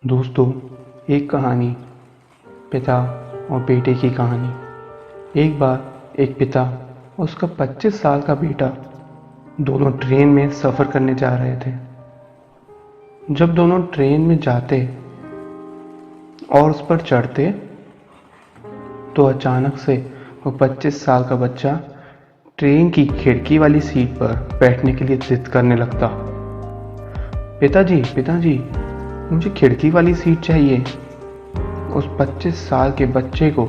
दोस्तों, एक कहानी पिता और बेटे की कहानी। एक बार एक पिता और उसका 25 साल का बेटा दोनों ट्रेन में सफ़र करने जा रहे थे। जब दोनों ट्रेन में जाते और उस पर चढ़ते तो अचानक से वो 25 साल का बच्चा ट्रेन की खिड़की वाली सीट पर बैठने के लिए जिद करने लगता। पिताजी पिताजी, मुझे खिड़की वाली सीट चाहिए। उस 25 साल के बच्चे को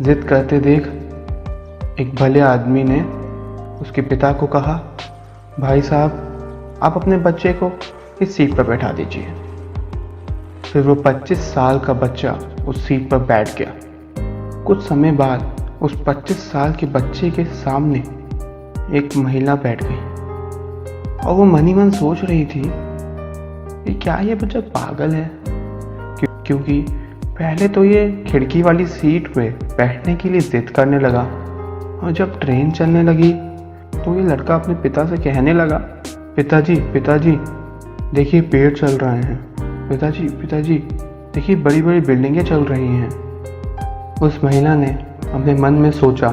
जिद करते देख एक भले आदमी ने उसके पिता को कहा, भाई साहब, आप अपने बच्चे को इस सीट पर बैठा दीजिए। फिर वो 25 साल का बच्चा उस सीट पर बैठ गया। कुछ समय बाद उस 25 साल के बच्चे के सामने एक महिला बैठ गई और वो मन ही मन सोच रही थी कि क्या ये बच्चा पागल है, क्योंकि पहले तो ये खिड़की वाली सीट पे बैठने के लिए जिद करने लगा और जब ट्रेन चलने लगी तो ये लड़का अपने पिता से कहने लगा, पिताजी पिताजी, देखिए पेड़ चल रहे हैं। पिताजी पिताजी, देखिए बड़ी बड़ी बिल्डिंगें चल रही हैं। उस महिला ने अपने मन में सोचा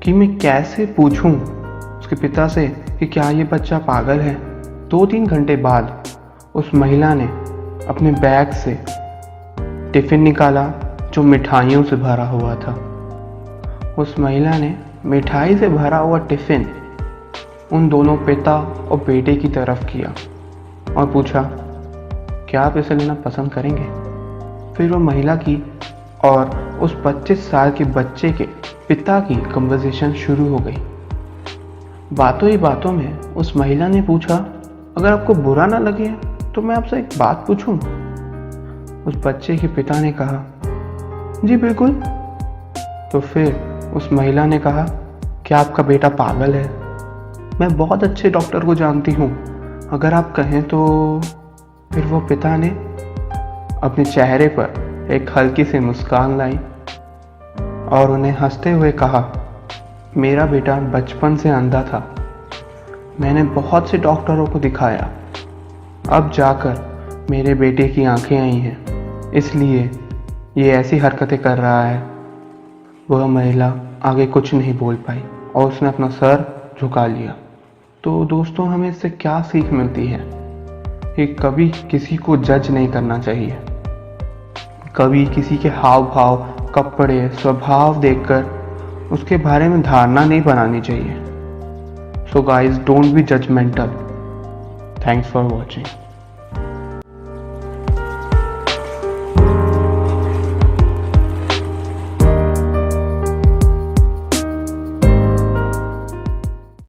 कि मैं कैसे पूछूं उसके पिता से कि क्या ये बच्चा पागल है। 2-3 घंटे बाद उस महिला ने अपने बैग से टिफ़िन निकाला जो मिठाइयों से भरा हुआ था। उस महिला ने मिठाई से भरा हुआ टिफ़िन उन दोनों पिता और बेटे की तरफ किया और पूछा, क्या आप इसे लेना पसंद करेंगे? फिर वो महिला की और उस 25 साल के बच्चे के पिता की कन्वर्सेशन शुरू हो गई। बातों ही बातों में उस महिला ने पूछा, अगर आपको बुरा ना लगे तो मैं आपसे एक बात पूछूं? उस बच्चे के पिता ने कहा, जी बिल्कुल। तो फिर उस महिला ने कहा, क्या आपका बेटा पागल है? मैं बहुत अच्छे डॉक्टर को जानती हूँ, अगर आप कहें तो। फिर वो पिता ने अपने चेहरे पर एक हल्की सी मुस्कान लाई और उन्हें हंसते हुए कहा, मेरा बेटा बचपन से अंधा था। मैंने बहुत से डॉक्टरों को दिखाया, अब जाकर मेरे बेटे की आंखें आई हैं, इसलिए ये ऐसी हरकतें कर रहा है। वह महिला आगे कुछ नहीं बोल पाई और उसने अपना सर झुका लिया। तो दोस्तों, हमें इससे क्या सीख मिलती है कि कभी किसी को जज नहीं करना चाहिए। कभी किसी के हाव भाव, कपड़े, स्वभाव देखकर उसके बारे में धारणा नहीं बनानी चाहिए। So guys, don't be judgmental. Thanks for watching.